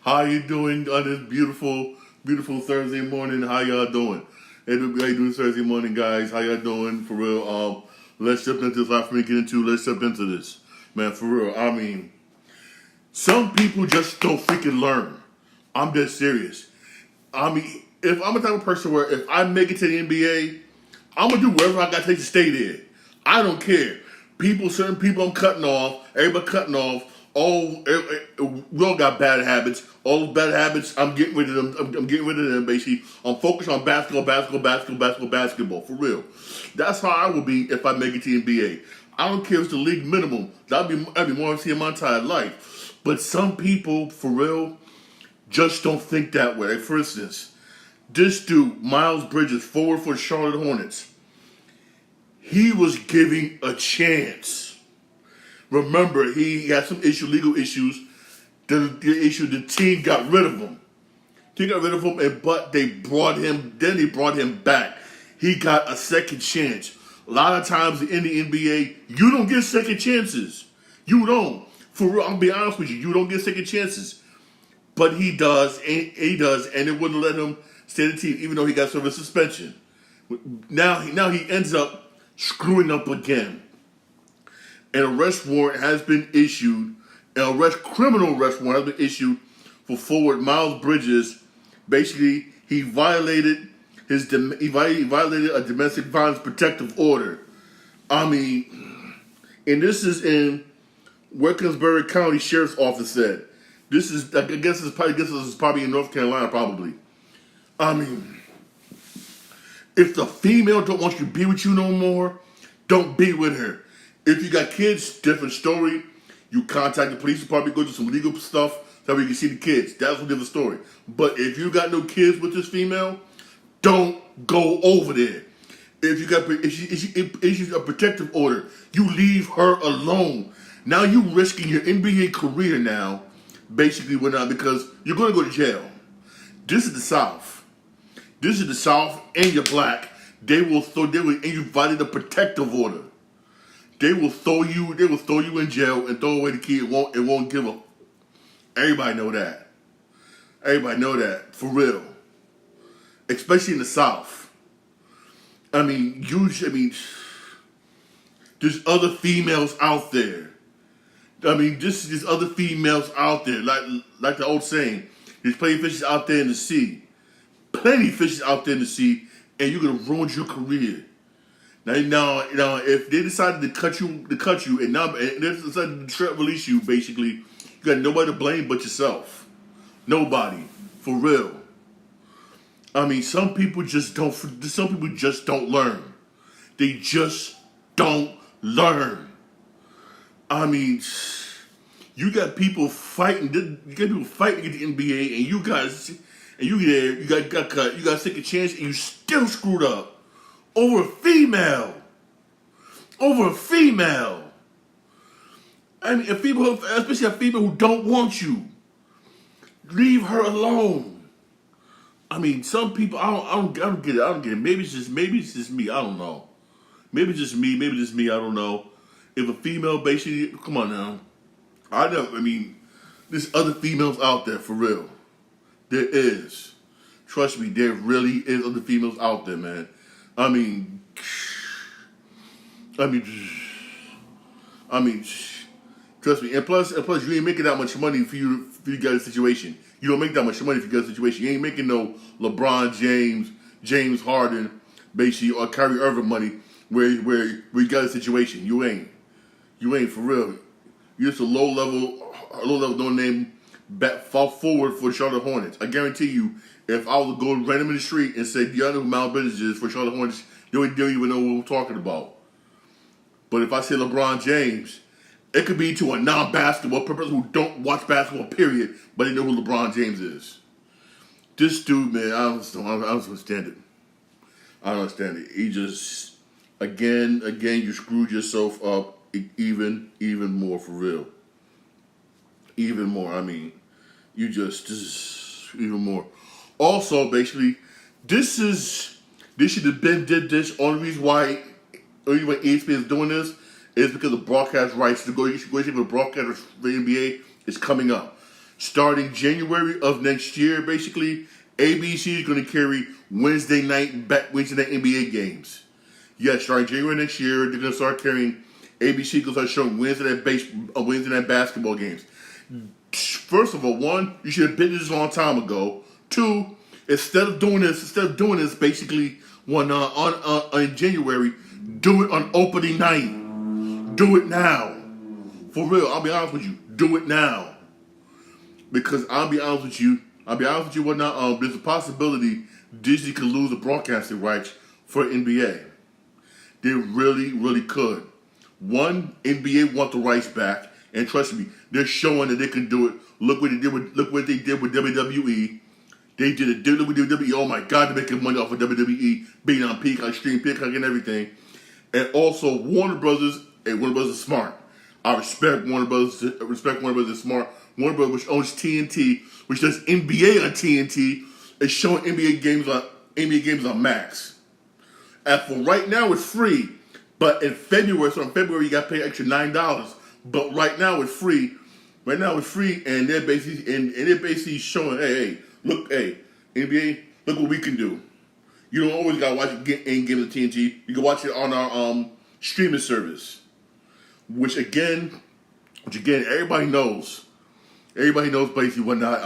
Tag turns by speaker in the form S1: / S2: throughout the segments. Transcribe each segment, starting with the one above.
S1: How you doing on this beautiful, beautiful Thursday morning? How y'all doing? Hey, how you doing Thursday morning, guys? How y'all doing? For real, let's jump into this. Let's get into. Let's jump into this, man. For real, I mean, some people just don't freaking learn. I'm dead serious. I mean, if I'm the type of person where if I make it to the NBA, I'm gonna do whatever I got to take to stay there. I don't care. Certain people, I'm cutting off. Everybody cutting off. We all got bad habits. All those bad habits, I'm getting rid of them. I'm getting rid of them. Basically, I'm focused on basketball. For real, that's how I would be if I make it to the NBA. I don't care if it's the league minimum. I'd be more than my entire life. But some people, for real, just don't think that way. Like, for instance, this dude, Miles Bridges, forward for the Charlotte Hornets, he was giving a chance. Remember, he had some legal issues. The team got rid of him. But they brought him. Then they brought him back. He got a second chance. A lot of times in the NBA, you don't get second chances. You don't. For real, I'll be honest with you. You don't get second chances. But he does, and it wouldn't let him stay in the team, even though he got sort of a suspension. Now he ends up screwing up again. An arrest warrant has been issued. Criminal arrest warrant has been issued for forward Miles Bridges. Basically, he violated a domestic violence protective order. I mean, and this is in Wilkins-Barre County Sheriff's Office said. This is, I guess, this is probably in North Carolina, probably. I mean, if the female don't want you to be with you no more, don't be with her. If you got kids, different story. You contact the police department, go do some legal stuff so you can see the kids. That's a different story. But if you got no kids with this female, don't go over there. If she issues a protective order, you leave her alone. Now you risking your NBA career now, basically, because you're going to go to jail. This is the South. And you're black. And you violated a protective order. They will throw you in jail and throw away the key. It won't give up. Everybody know that. For real. Especially in the South. I mean, there's other females out there. There's other females out there. Like the old saying, there's plenty of fishes out there in the sea. And you're gonna ruin your career. Now, if they decided to cut you, and they decided to release you, basically, you got nobody to blame but yourself. Nobody, for real. I mean, some people just don't learn. They just don't learn. I mean, you got people fighting. You got people fighting to get the NBA, and you got cut. You got a second chance, and you still screwed up. Over a female. I mean, especially a female who don't want you. Leave her alone. I mean, some people, I don't get it. Maybe it's just me. I don't know. Maybe it's just me. I don't know. If a female basically, come on now. There's other females out there for real. There is. Trust me, there really is other females out there, man. I mean, trust me. And plus, you ain't making that much money for you get a situation. You don't make that much money if you get a situation. You ain't making no LeBron James Harden, basically, or Kyrie Irving money where you got a situation. You ain't for real. You're just a low level no name fall forward for the Charlotte Hornets. I guarantee you. If I was to go random in the street and say, do you know who Miles Bridges is for Charlotte Hornets, they don't even know what we're talking about. But if I say LeBron James, it could be to a non-basketball person who don't watch basketball, period, but they know who LeBron James is. This dude, man, I don't understand it. I don't understand it. He just, again, you screwed yourself up even more, for real. Even more, I mean, even more. Also, basically, this should have been did this. Only reason why ESPN is doing this is because the broadcast rights to go for the broadcast for the NBA is coming up. Starting January of next year, basically, ABC is going to carry Wednesday night NBA games. Yes, starting January next year, they're going to start carrying ABC going to start showing Wednesday night basketball games. First of all, one, you should have been this a long time ago. Two, instead of doing this, basically in January, do it on opening night. Do it now. For real, I'll be honest with you. Do it now. Because I'll be honest with you, whatnot. There's a possibility Disney could lose the broadcasting rights for NBA. They really, really could. One, NBA want the rights back, and trust me, they're showing that they can do it. Look what they did with WWE. They did a deal with WWE. Oh my God, they're making money off of WWE being on Peacock, stream Peacock, and everything. And also, Warner Brothers. Hey, Warner Brothers is smart. I respect Warner Brothers. Warner Brothers is smart. Warner Brothers, which owns TNT, which does NBA on TNT, is showing NBA games on Max. And for right now, it's free. But in February, you got to pay extra $9. But right now, it's free. Right now, it's free, and they're basically showing, hey, look, hey, NBA, look what we can do. You don't always gotta watch it in games of TNT. You can watch it on our streaming service, which again, everybody knows. Everybody knows basically whatnot.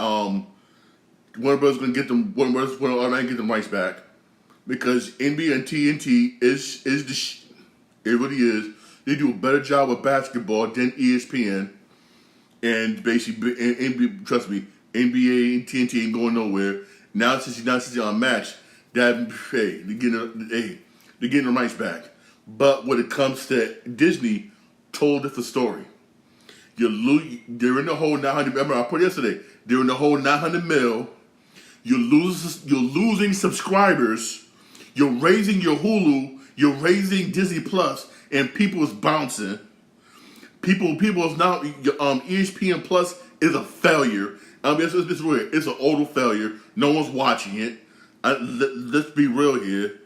S1: Warner Brothers gonna get them. Warner Brothers will automatically get them rights back because NBA and TNT is it really is. They do a better job with basketball than ESPN, and basically, trust me, NBA and TNT ain't going nowhere. Now since you're on Match, that hey, they're getting the rights back. But when it comes to Disney, told different story. They're in the whole 900. Remember, I put it yesterday. They're in the whole 900 mil. You're losing subscribers. You're raising your Hulu. You're raising Disney Plus, and people is bouncing. People is now ESPN Plus is a failure. It's weird. It's an total failure. No one's watching it. Let's be real here.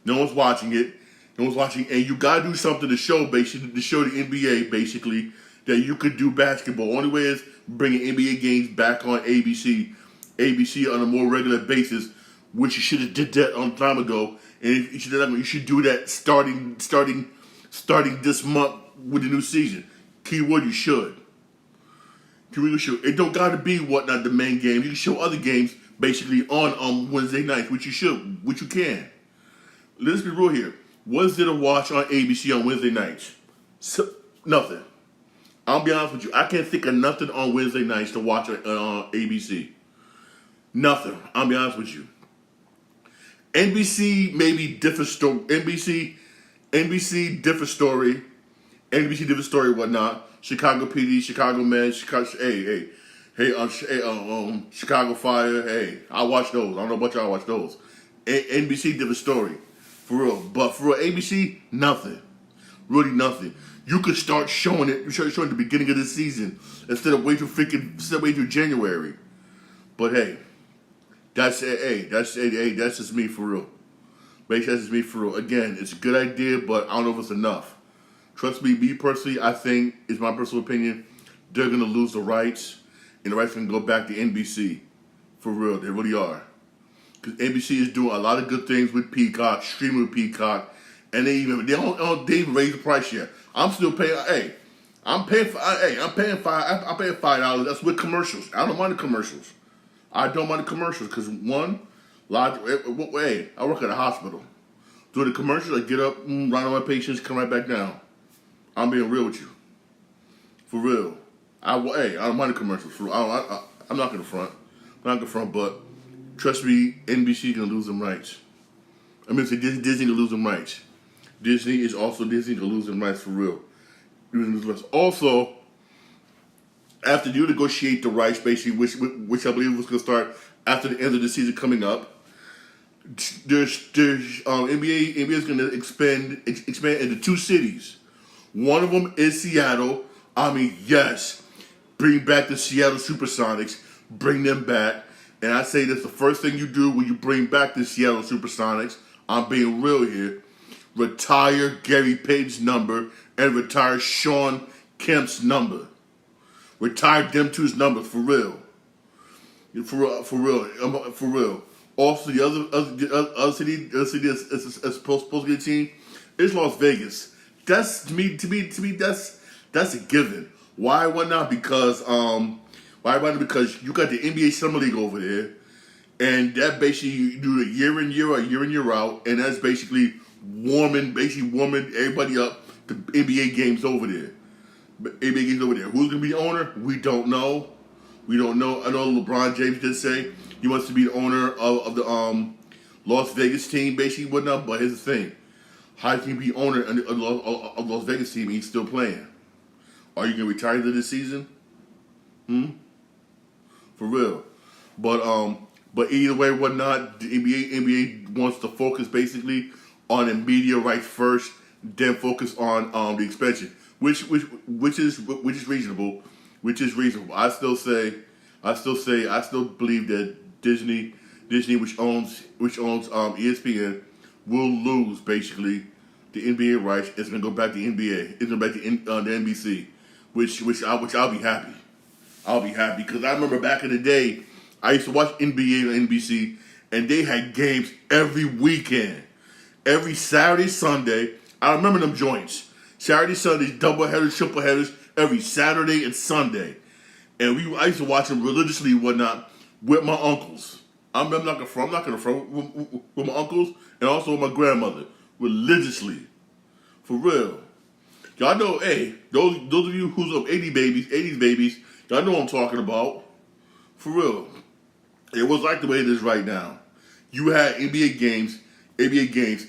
S1: No one's watching it. No one's watching, and you gotta do something to show the NBA basically that you could do basketball. Only way is bringing NBA games back on ABC on a more regular basis, which you should have did that a long time ago. And you should do that starting this month with the new season. Keyword, you should. It don't gotta be whatnot the main game. You can show other games basically on Wednesday nights, which you can. Let's be real here. What's there to watch on ABC on Wednesday nights? Nothing. I'll be honest with you. I can't think of nothing on Wednesday nights to watch on ABC. Nothing. I'll be honest with you. NBC maybe different story. NBC different story. NBC different story, whatnot. Chicago PD, Chicago Med, Chicago Fire. Hey, I watch those. I don't know about y'all watch those. NBC different story, for real. But for real, ABC, nothing. Really nothing. You could start showing it. Showing the beginning of the season instead of wait till January. But hey, that's just me for real. That's just me for real. Again, it's a good idea, but I don't know if it's enough. Trust me personally, I think, it's my personal opinion, they're going to lose the rights, and the rights are going to go back to NBC. For real, they really are. Because NBC is doing a lot of good things with Peacock, streaming with Peacock, and they even raised the price yet. I'm still paying. I'm paying $5. That's with commercials. I don't mind the commercials. Because one, I work at a hospital. During the commercials, I get up, run on my patients, come right back down. I'm being real with you. For real. I don't mind the commercials. I'm not going to front. But trust me, NBC going to lose them rights. Disney going to lose them rights. Disney going to lose them rights for real. Also, after you negotiate the rights, basically, which I believe was going to start after the end of the season coming up, NBA is going to expand into 2 cities. One of them is Seattle. Yes, bring back the Seattle Supersonics. Bring them back. And I say that's the first thing you do when you bring back the Seattle Supersonics. I'm being real here. Retire Gary Payton's number and retire Shawn Kemp's number. Retired them two's numbers for real. For real. Also, the other city that's supposed to get a team is Las Vegas. That's to me, that's a given. Why? Why not? Because because you got the NBA Summer League over there, and that basically you do it year in year out, year in year out, and that's basically warming everybody up to NBA games over there. NBA games over there. Who's gonna be the owner? We don't know. I know LeBron James did say he wants to be the owner of the Las Vegas team, basically whatnot. But here's the thing: how can you be owner of the Las Vegas team and he's still playing? Are you gonna retire this season? For real. But either way, whatnot, the NBA wants to focus basically on the media rights first, then focus on the expansion, which is reasonable. I still believe that Disney, which owns ESPN, will lose basically the NBA rights. It's gonna go back to the NBA. It's gonna go back to the NBC, which I'll be happy. I'll be happy because I remember back in the day, I used to watch NBA on NBC, and they had games every weekend, every Saturday, Sunday. I remember them joints. Saturday, Sundays, double headers, triple headers, every Saturday and Sunday. And I used to watch them religiously and whatnot with my uncles. I'm not gonna front with my uncles and also with my grandmother religiously, for real. Y'all know, hey, those of you who's of 80s babies, y'all know what I'm talking about, for real. It was like the way it is right now. You had NBA games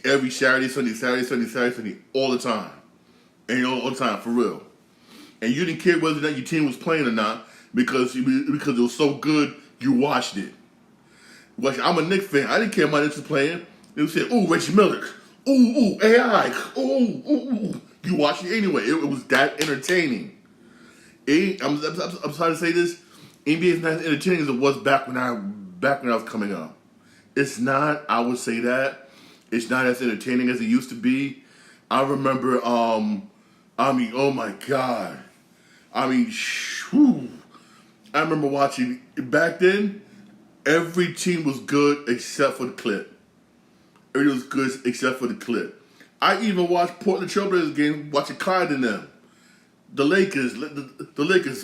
S1: every Saturday, Sunday, all the time, and all the time, for real. And you didn't care whether or not your team was playing or not because it was so good you watched it. I'm a Knicks fan. I didn't care my Knicks was playing. They would say, "Ooh, Reggie Miller. Ooh, AI. Ooh." You watched it anyway. It was that entertaining. I'm trying to say this. NBA is not as entertaining as it was back when I was coming up. It's not. I would say that it's not as entertaining as it used to be. I remember. Oh my God. Whew. I remember watching back then. Every team was good except for the clip. Everything was good except for the clip. I even watched Portland Trailblazers game, watching Clyde and them. The Lakers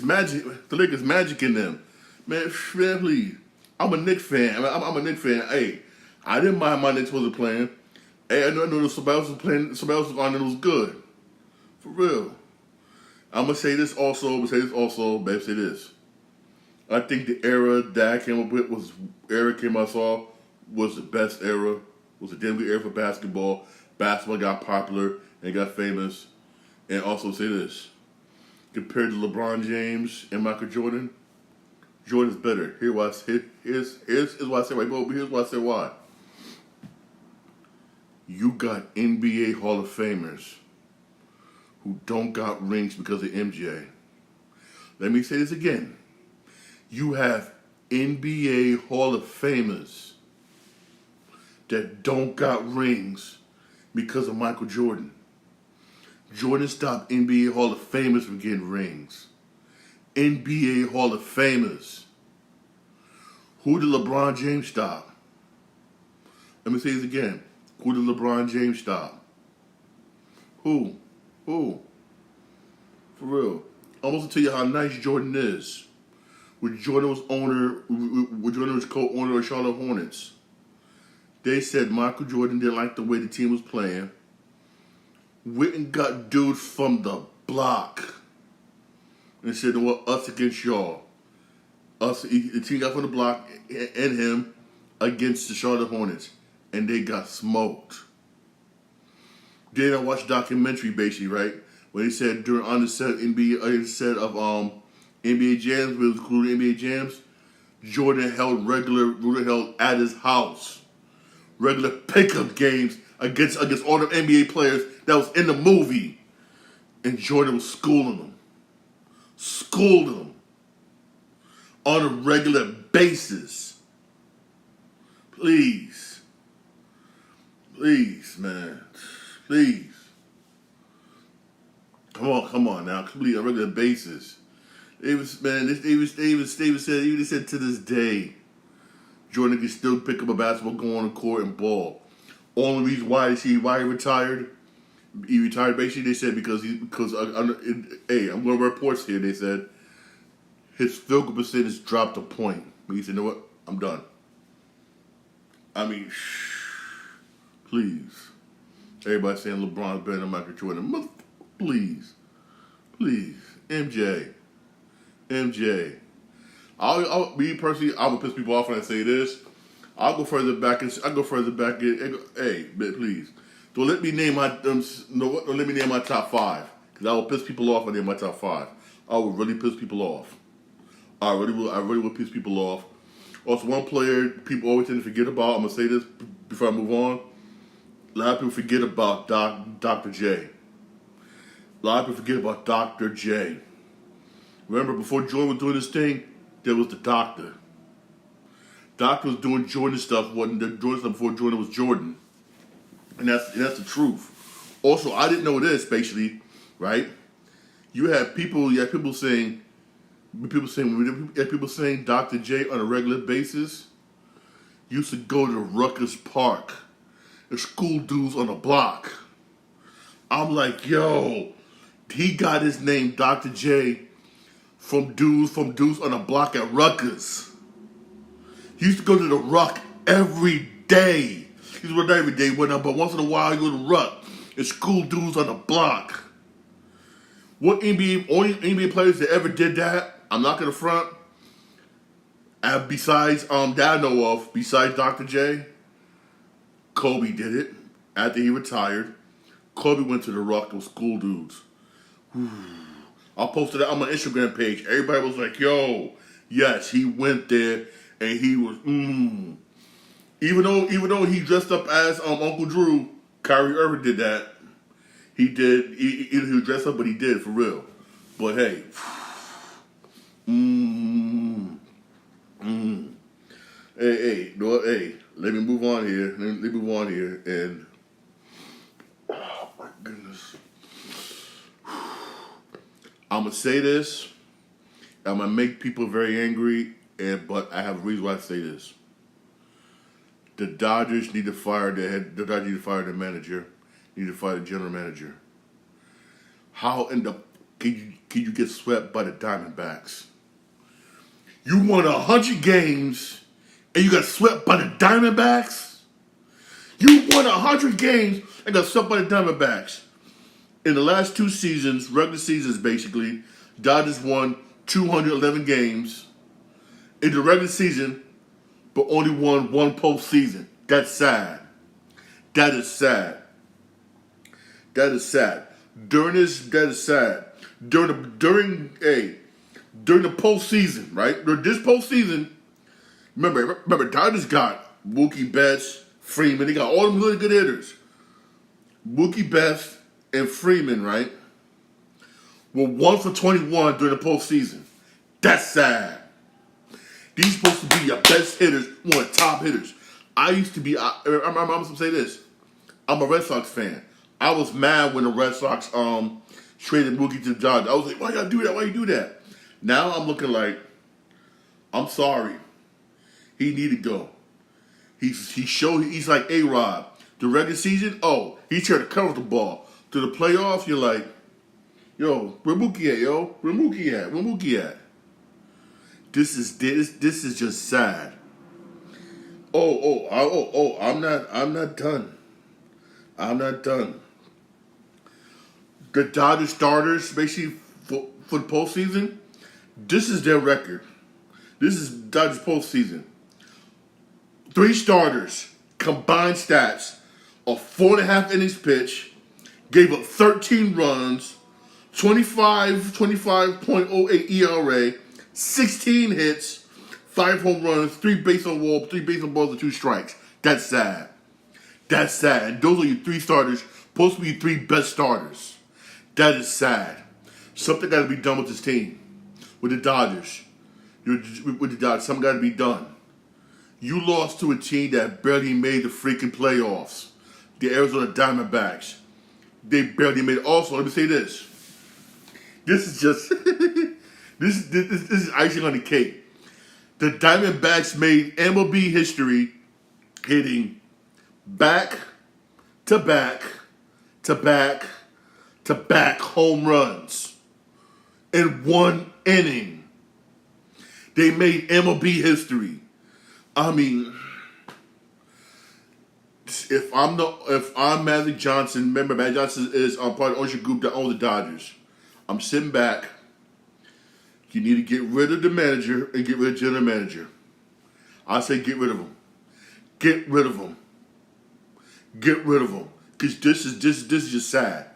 S1: magic in them. Man, please. I'm a Knicks fan. I'm a Knicks fan. Hey, I didn't mind my Knicks wasn't playing. Hey, I know somebody else was playing. Somebody else was on and it was good. For real. I'm gonna say this also. Babe, say this. I think the era that I came up with was the best era. Was a damn good era for basketball. Basketball got popular and got famous. And also say this. Compared to LeBron James and Michael Jordan, Jordan's better. Here's why I say right, but here's why I say why. You got NBA Hall of Famers who don't got rings because of MJ. Let me say this again. You have NBA Hall of Famers that don't got rings because of Michael Jordan. Jordan stopped NBA Hall of Famers from getting rings. NBA Hall of Famers. Who did LeBron James stop? Let me say this again. Who did LeBron James stop? Who? For real. I'm going to tell you how nice Jordan is. When Jordan was co-owner of Charlotte Hornets, they said Michael Jordan didn't like the way the team was playing. Went and got dudes from the block and said, "Well, us against y'all." The team got from the block and him against the Charlotte Hornets, and they got smoked. Then I watched a documentary, basically, right, when he said on the set of NBA Jams, we included NBA Jams, Jordan held at his house, regular pickup games against all the NBA players that was in the movie, and Jordan was schooling them on a regular basis. Please, man, please. Come on now, please, on a regular basis. They said to this day, Jordan can still pick up a basketball, go on the court, and ball. Only reason why he retired. He retired basically. They said because I'm going to reports here. They said his field goal percentage dropped a point. He said, "You know what? I'm done." I mean, please. Everybody saying LeBron's better than Michael Jordan. Please, MJ. Me personally, I would piss people off when I say this. I'll go further back. Hey, please, don't let me name my don't let me name my top five because I will piss people off when I name my top five. I will really piss people off. I really will piss people off. Also, one player people always tend to forget about. I'm gonna say this before I move on. A lot of people forget about Dr. J. A lot of people forget about Dr. J. Remember, before Jordan was doing this thing, there was the doctor. Doctor was doing Jordan stuff, wasn't the Jordan stuff before Jordan was Jordan. And that's the truth. Also, I didn't know this, basically, right? You had people saying Dr. J on a regular basis used to go to Rutgers Park. The school dudes on the block. I'm like, yo, he got his name Dr. J from dudes on the block at Rutgers. He used to go to the Ruck every day. He used to go there every day, but once in a while he go to Ruck. It's school dudes on the block. What only NBA players that ever did that, I'm not gonna front. Besides that I know of, besides Dr. J, Kobe did it after he retired. Kobe went to the Ruck with school dudes. I posted it on my Instagram page. Everybody was like, yo, yes, he went there and he was, Even though he dressed up as Uncle Drew, Kyrie Irving did that. He did. He was dressed up, but he did for real. But hey, hey, let me move on here. And oh my goodness, I'm gonna say this. I'm gonna make people very angry, but I have a reason why I say this. The Dodgers need to fire their head. The Dodgers need to fire their manager. Need to fire the general manager. How in the can you get swept by the Diamondbacks? You won 100 games and you got swept by the Diamondbacks? You won 100 games and got swept by the Diamondbacks. In the last two seasons, regular seasons basically, Dodgers won 211 games in the regular season, but only won one postseason. That's sad. That is sad. That is sad. That is sad. During the postseason, right? This postseason, remember, Dodgers got Mookie Betts, Freeman. They got all them really good hitters. Mookie Betts and Freeman, right? Were 1 for 21 during the postseason. That's sad. These supposed to be your best hitters, one of the top hitters. I'm going to say this. I'm a Red Sox fan. I was mad when the Red Sox traded Mookie to the Dodgers. I was like, why y'all do that? Why you do that? Now I'm looking like, I'm sorry. He need to go. He's like A-Rod. The regular season, he's here to cover the ball. To the playoffs, you're like, yo, where Mookie at, yo? Where Mookie at? This is just sad. I'm not done. I'm not done. The Dodgers starters, basically for the postseason, this is their record. This is Dodgers postseason. 3 starters, combined stats of 4.5 innings pitched, gave up 13 runs, 25.08 ERA, 16 hits, 5 home runs, 3 base on balls, and 2 strikes. That's sad. That's sad. And those are your 3 starters, supposed to be your 3 best starters. That is sad. Something got to be done with this team, with the Dodgers. Something got to be done. You lost to a team that barely made the freaking playoffs. The Arizona Diamondbacks. They barely made it. Also, let me say this. This is just This is icing on the cake. The Diamondbacks made MLB history hitting back to back to back to back home runs in one inning. They made MLB history. I mean, if I'm Magic Johnson, remember Magic Johnson is part of the ownership group that owns the Dodgers. I'm sitting back. You need to get rid of the manager and get rid of the general manager. I say get rid of him. Get rid of him. Get rid of him. Because this is just sad.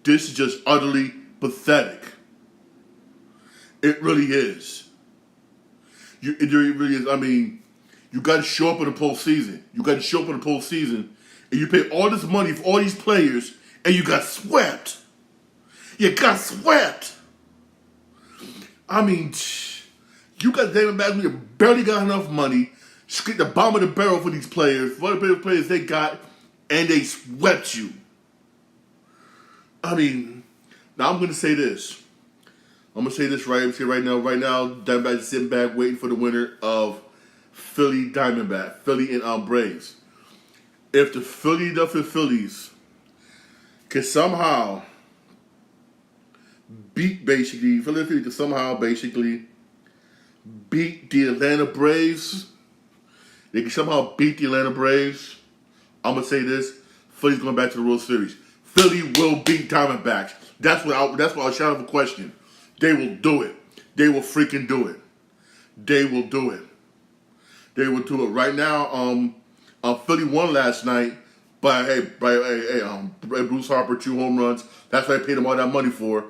S1: This is just utterly pathetic. It really is. It really is. I mean, you got to show up in the postseason. And you pay all this money for all these players, and you got swept. You got swept. I mean, you got Diamondbacks, you barely got enough money, scrape the bottom of the barrel for these players, for the players they got, and they swept you. I mean, now I'm going to say this. I'm going to say this right now. Right now, Diamondbacks is sitting back waiting for the winner of Philly and Braves. If the Philadelphia Phillies can somehow Philadelphia can somehow beat the Atlanta Braves. They can somehow beat the Atlanta Braves. I'm going to say this. Philly's going back to the World Series. Philly will beat Diamondbacks. That's what I was shouting for question. They will do it. They will freaking do it. They will do it. They will do it. Right now, Philly won last night by Bruce Harper, 2 home runs. That's what I paid him all that money for.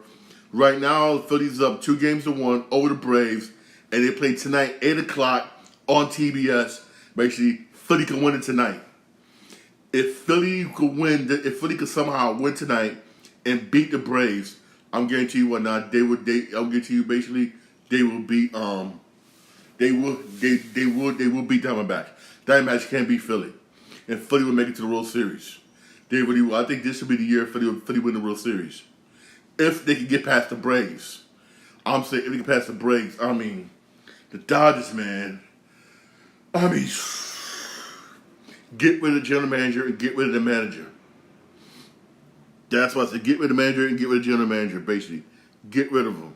S1: Right now, Philly's up 2-1 over the Braves, and they play tonight, 8 o'clock on TBS. Basically, Philly can win it tonight. If Philly could somehow win tonight and beat the Braves, I'm guaranteeing you what not. I'll guarantee you basically they will beat they will beat Diamondbacks. Diamondbacks can't beat Philly, and Philly will make it to the World Series. They really will. I think this will be the year Philly win the World Series. If they can get past the Braves. I'm saying if they can pass the Braves. I mean, the Dodgers, man. I mean, get rid of the general manager and get rid of the manager. That's why I said get rid of the manager and get rid of the general manager, basically. Get rid of them.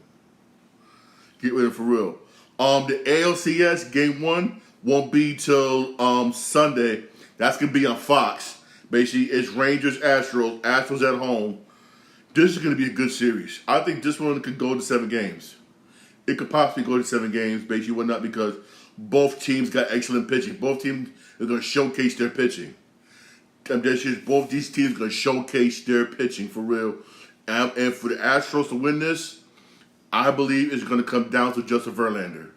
S1: Get rid of them for real. The ALCS Game 1 won't be till Sunday. That's going to be on Fox. Basically, it's Rangers-Astros. Astros at home. This is going to be a good series. I think this one could go to 7 games. It could possibly go to 7 games, basically, why not? Because both teams got excellent pitching. Both teams are going to showcase their pitching. Both these teams are going to showcase their pitching for real. And for the Astros to win this, I believe it's going to come down to Justin Verlander.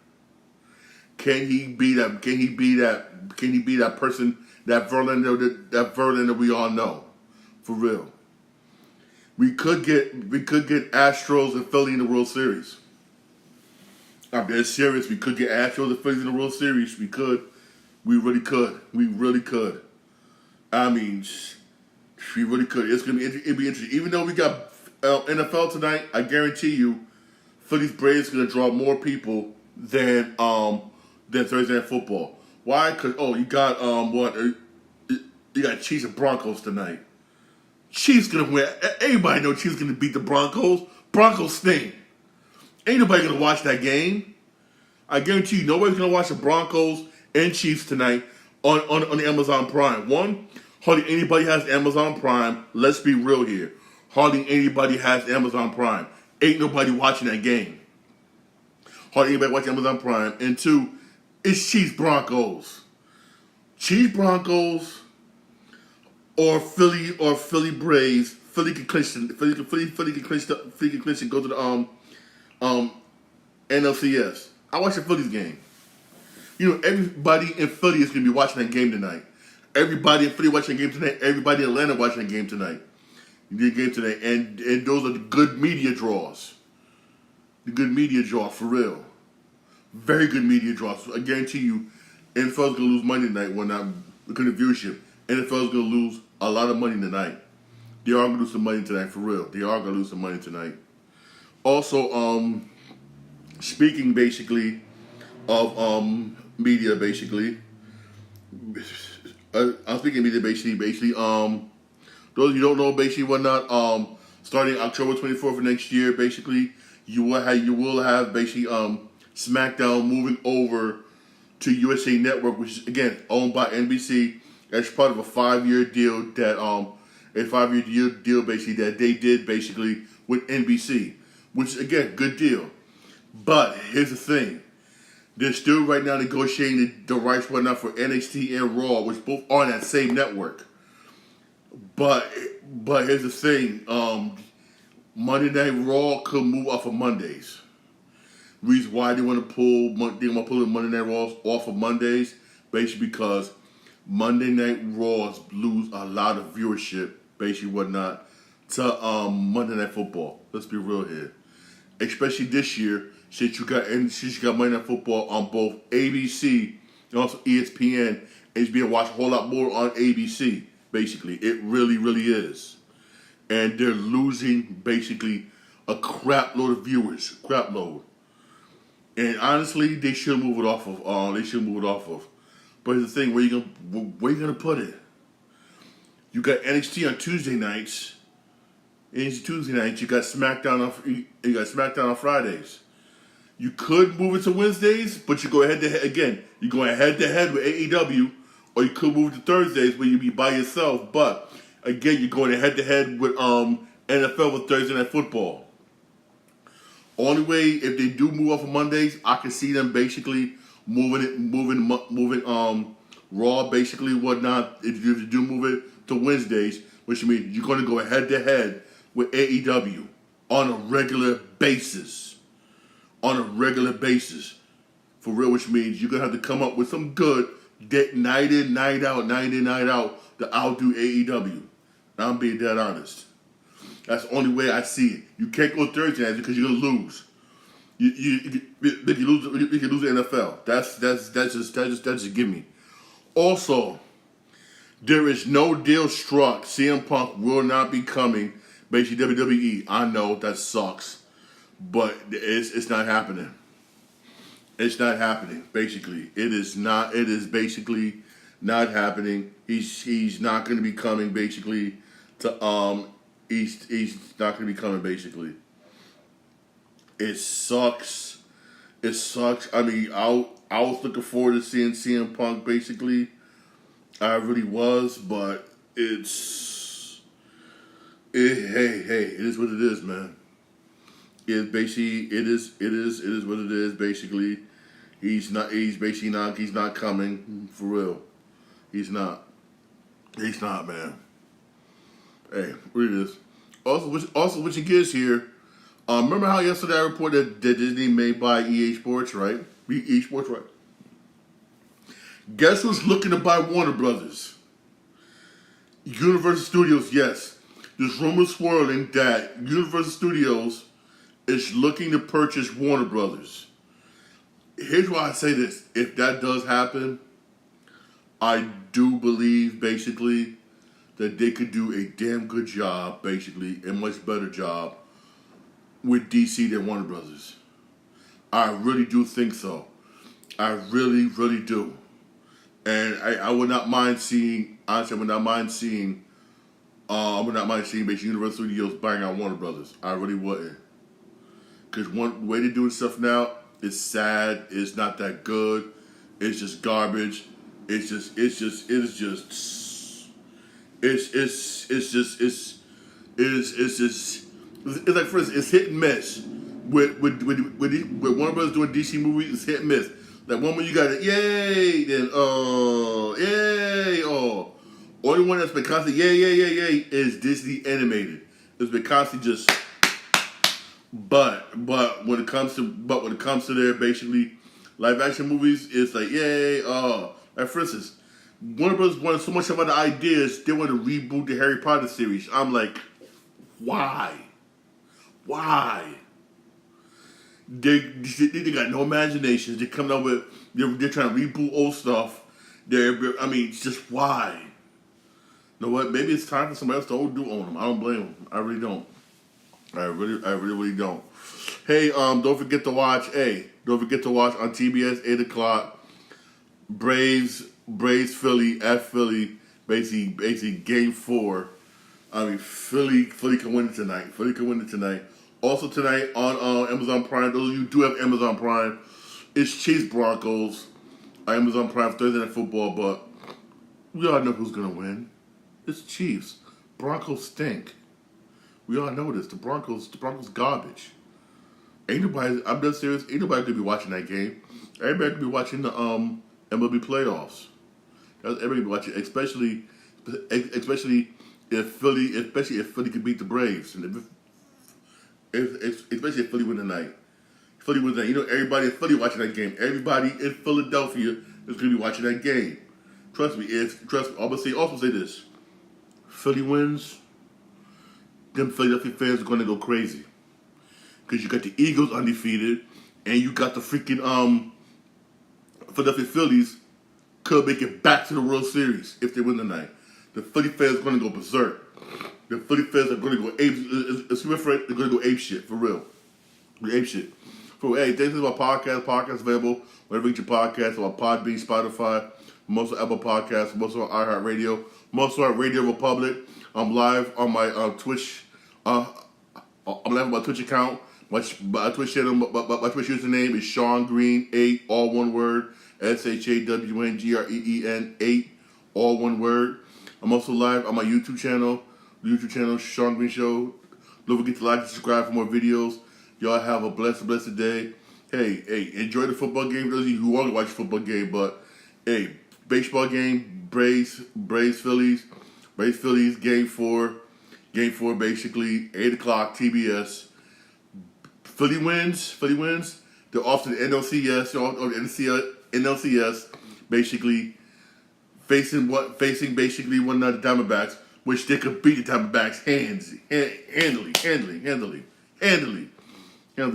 S1: Can he be that? Can he be that person? That Verlander we all know, for real. We could get Astros and Philly in the World Series. I'm dead serious. We could get Astros and Philly in the World Series. We could. We really could. We really could. I mean, we really could. It'd be interesting. Even though we got NFL tonight, I guarantee you, Philly's Braves are gonna draw more people than Thursday Night Football. Why? Because you got you got Chiefs and Broncos tonight. Chiefs gonna win. Everybody know Chiefs gonna beat the Broncos. Broncos stink. Ain't nobody gonna watch that game. I guarantee you, nobody's gonna watch the Broncos and Chiefs tonight on the Amazon Prime. One, hardly anybody has Amazon Prime. Let's be real here. Hardly anybody has Amazon Prime. Ain't nobody watching that game. Hardly anybody watching Amazon Prime. And 2, it's Chiefs Broncos. Chiefs Broncos or Philly Braves. Philly can clinch and go to the NLCS. I watched the Phillies game. You know, everybody in Philly is going to be watching that game tonight. Everybody in Philly watching the game tonight. Everybody in Atlanta watching the game tonight. And those are the good media draws. The good media draw, for real. Very good media draws. I guarantee you, NFL's going to lose money tonight because of viewership. NFL's going to lose a lot of money tonight. They are going to lose some money tonight, for real. They are going to lose some money tonight. Also, speaking basically of media, basically. I'm speaking media, basically. Those of you who don't know, basically, whatnot. Starting October 24th of next year, basically, you will have basically SmackDown moving over to USA Network, which is again owned by NBC. That's part of a 5-year deal deal basically that they did basically with NBC, which is again good deal. But here's the thing: they're still right now negotiating the rights right now for NXT and Raw, which both are on that same network. But here's the thing: Monday Night Raw could move off of Mondays. Reason why they want to pull the Monday Night Raws off of Mondays, basically because Monday Night Raws lose a lot of viewership, basically whatnot, to Monday Night Football. Let's be real here, especially this year since you got Monday Night Football on both ABC and also ESPN, and it's being watched a whole lot more on ABC. Basically, it really, really is, and they're losing basically a crap load of viewers, crap load. And honestly, they should move it off of. But the thing, where you gonna put it? You got NXT on Tuesday nights. You got SmackDown on Fridays. You could move it to Wednesdays, but you go head to head again. You're going head to head with AEW, or you could move it to Thursdays where you be by yourself. But again, you're going head to head with NFL with Thursday Night Football. Only way, if they do move off of Mondays, I can see them basically moving Raw, basically whatnot. If you do move it to Wednesdays, which means you're going to go head to head with AEW on a regular basis. For real, which means you're going to have to come up with some good night in, night out to outdo AEW. I'm being dead honest. That's the only way I see it. You can't go Thursday nights because you're gonna lose. You can lose the NFL. That's just a gimme. Also, there is no deal struck. CM Punk will not be coming. Basically, WWE. I know that sucks, but it's not happening. It's not happening. Basically, it is not. It is basically not happening. He's not going to be coming. Basically, to He's not going to be coming, basically. It sucks. I mean, I was looking forward to seeing CM Punk, basically. I really was, but hey, it is what it is, man. It is what it is, basically. He's not coming, for real. He's not, man. Hey, what it is. Also, switching gears here. Remember how yesterday I reported that Disney may buy EA Sports, right? EA Sports, right? Guess who's looking to buy Warner Brothers? Universal Studios, yes. There's rumors swirling that Universal Studios is looking to purchase Warner Brothers. Here's why I say this. If that does happen, I do believe, basically, that they could do a damn good job, basically, a much better job with DC than Warner Brothers. I really do think so. I really, really do. And I would not mind seeing, honestly, basically Universal Studios buying out Warner Brothers. I really wouldn't. Because the way they're doing stuff now is sad. It's not that good. It's just garbage. It's like, for instance, it's hit and miss. With Warner Brothers doing DC movies, it's hit and miss. Like one where you got it, yay, then yay, Only one that's been constantly yay is Disney animated. It's been constantly just. But when it comes to their basically live action movies, it's like yay, Like for instance, Warner Brothers wanted so much about the ideas, they want to reboot the Harry Potter series. I'm like, why? They got no imagination. They're coming up with, they're trying to reboot old stuff. Just why? You know what? Maybe it's time for somebody else to own them. I don't blame them. I really don't. I really don't. Hey, don't forget to watch. Hey, don't forget to watch on TBS 8 o'clock. Braves, Philly at Philly. Basically, Game 4. I mean, Philly can win it tonight. Philly can win it tonight. Also tonight on Amazon Prime. Those of you who do have Amazon Prime, it's Chiefs Broncos. Amazon Prime Thursday Night Football, but we all know who's gonna win. It's Chiefs. Broncos stink. We all know this. The Broncos garbage. Ain't nobody. I'm dead serious. Ain't nobody gonna be watching that game. Everybody gonna be watching the MLB playoffs. Everybody be watching, especially if Philly can beat the Braves, and especially if Philly win tonight. Philly wins tonight. You know, everybody in Philly watching that game. Everybody in Philadelphia is gonna be watching that game. Trust me. I'm gonna say this. Philly wins. Them Philadelphia fans are gonna go crazy. Because you got the Eagles undefeated, and you got the freaking Philadelphia Phillies could make it back to the World Series if they win tonight. The Philly fans are going to go berserk. The Philly fans are going to go ape. They're going to go ape shit for real. Ape shit. Hey, this is my podcast. Podcast available wherever you get your podcast on Podbean, Spotify, most of Apple Podcasts, most of iHeartRadio, most of Radio Republic. I'm live on my Twitch. I'm live on my Twitch account. My Twitch channel, my Twitch username is Shawn Green 8, all one word. ShawnGreen 8, all one word. I'm also live on my YouTube channel. Shawn Green Show. Don't forget to like and subscribe for more videos. Y'all have a blessed day. Hey, enjoy the football game. Those of you who want to watch the football game, but hey, baseball game, Braves, Phillies, Game 4, basically 8 o'clock TBS. Philly wins. They're off to the NLCS, NLCS, basically facing basically one of the Diamondbacks, which they could beat the Diamondbacks handily,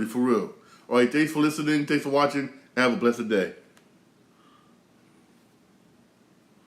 S1: for real. All right, thanks for listening, thanks for watching, and have a blessed day.